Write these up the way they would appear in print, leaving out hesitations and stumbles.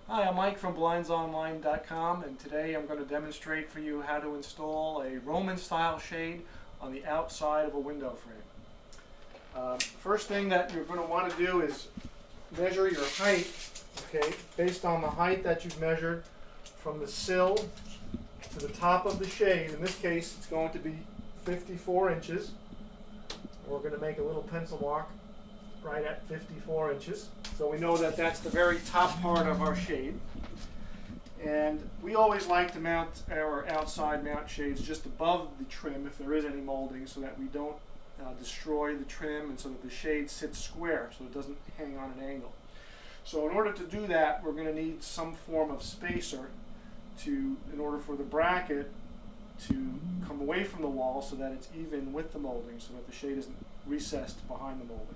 Hi, I'm Mike from blindsonline.com, and today I'm going to demonstrate for you how to install a Roman style shade on the outside of a window frame. First thing that you're going to want to do is measure your height, okay, based on the height that you've measured from the sill to the top of the shade. In this case, it's going to be 54 inches. We're going to make a little pencil mark right at 54 inches. So we know that that's the very top part of our shade. And we always like to mount our outside mount shades just above the trim if there is any molding, so that we don't destroy the trim and so that the shade sits square so it doesn't hang on an angle. So in order to do that, we're going to need some form of spacer in order for the bracket to come away from the wall so that it's even with the molding, so that the shade isn't recessed behind the molding.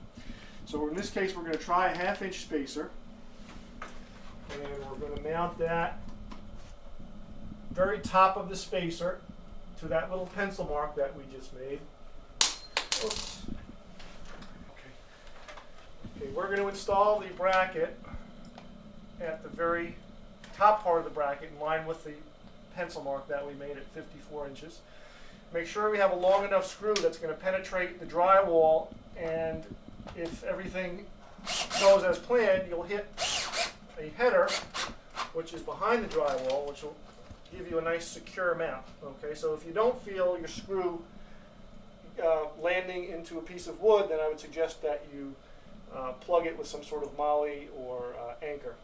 So in this case, we're going to try a 1/2 inch spacer, and we're going to mount that very top of the spacer to that little pencil mark that we just made. Oops. Okay, we're going to install the bracket at the very top part of the bracket in line with the pencil mark that we made at 54 inches. Make sure we have a long enough screw that's going to penetrate the drywall, and if everything goes as planned, you'll hit a header which is behind the drywall, which will give you a nice secure mount. Okay, so if you don't feel your screw landing into a piece of wood, then I would suggest that you plug it with some sort of molly or anchor.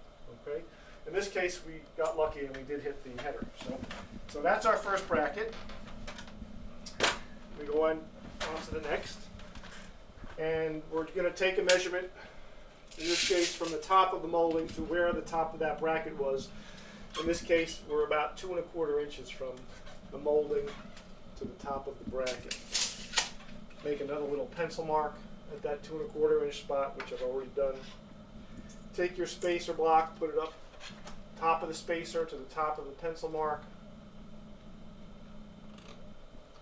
Okay, in this case we got lucky and we did hit the header. So that's our first bracket. We go on to the next. And we're going to take a measurement, in this case from the top of the molding to where the top of that bracket was. In this case, we're about 2 1/4 inches from the molding to the top of the bracket. Make another little pencil mark at that 2 1/4 inch spot, which I've already done. Take your spacer block, put it up top of the spacer to the top of the pencil mark,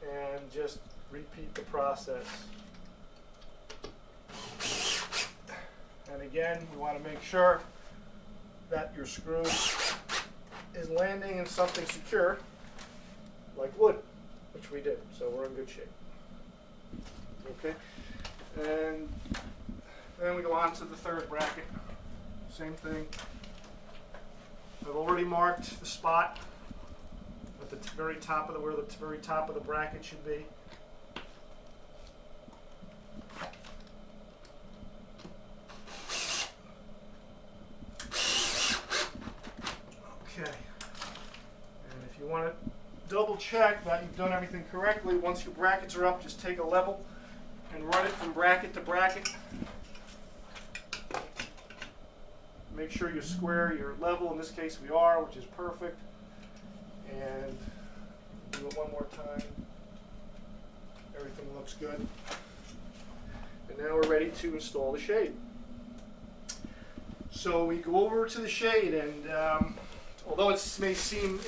and just repeat the process. And again, we want to make sure that your screw is landing in something secure, like wood, which we did, so we're in good shape. Okay, and then we go on to the third bracket. Same thing. I've already marked the spot at the very top of where the very top of the bracket should be. Okay, and if you want to double check that you've done everything correctly, once your brackets are up, just take a level and run it from bracket to bracket. Make sure you're square, you're level. In this case we are, which is perfect. And do it one more time. Everything looks good. And now we're ready to install the shade. So we go over to the shade, and although it may seem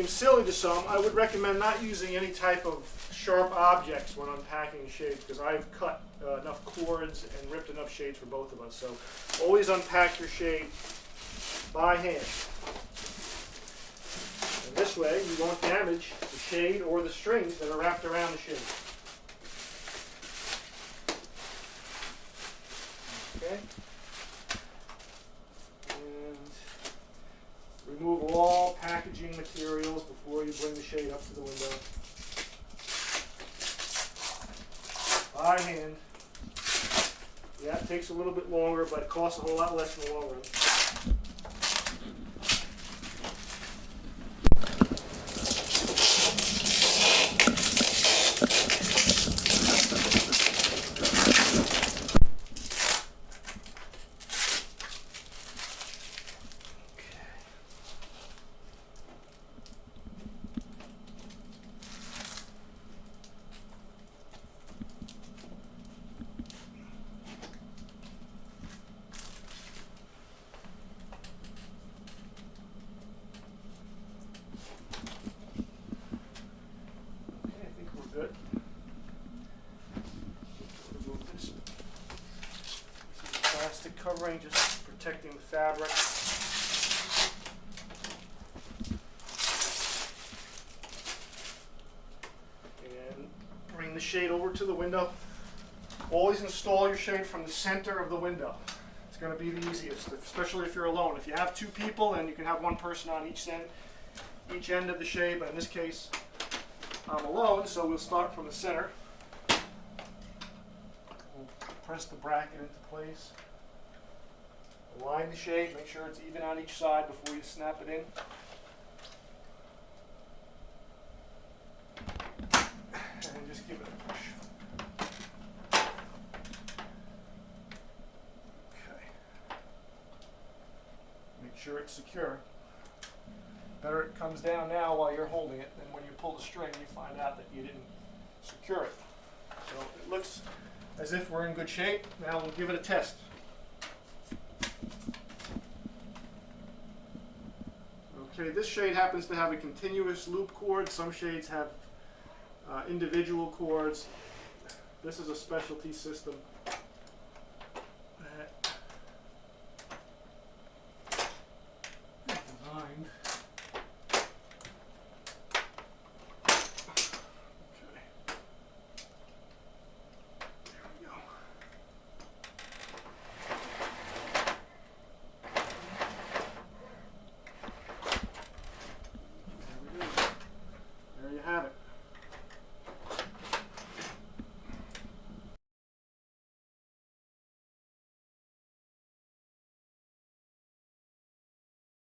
silly to some, I would recommend not using any type of sharp objects when unpacking shades, because I've cut enough cords and ripped enough shades for both of us. So always unpack your shade by hand. And this way you won't damage the shade or the strings that are wrapped around the shade. Okay? And remove all packaging materials before you bring the shade up to the window. By hand. Yeah, it takes a little bit longer, but it costs a whole lot less in the long run. Covering just to protecting the fabric. And bring the shade over to the window. Always install your shade from the center of the window. It's going to be the easiest, especially if you're alone. If you have two people, then you can have one person on each end of the shade, but in this case, I'm alone, so we'll start from the center. We'll press the bracket into place. Align the shade, make sure it's even on each side before you snap it in. And then just give it a push. Okay. Make sure it's secure. Better it comes down now while you're holding it than when you pull the string you find out that you didn't secure it. So it looks as if we're in good shape. Now we'll give it a test. Okay, this shade happens to have a continuous loop cord. Some shades have individual cords. This is a specialty system.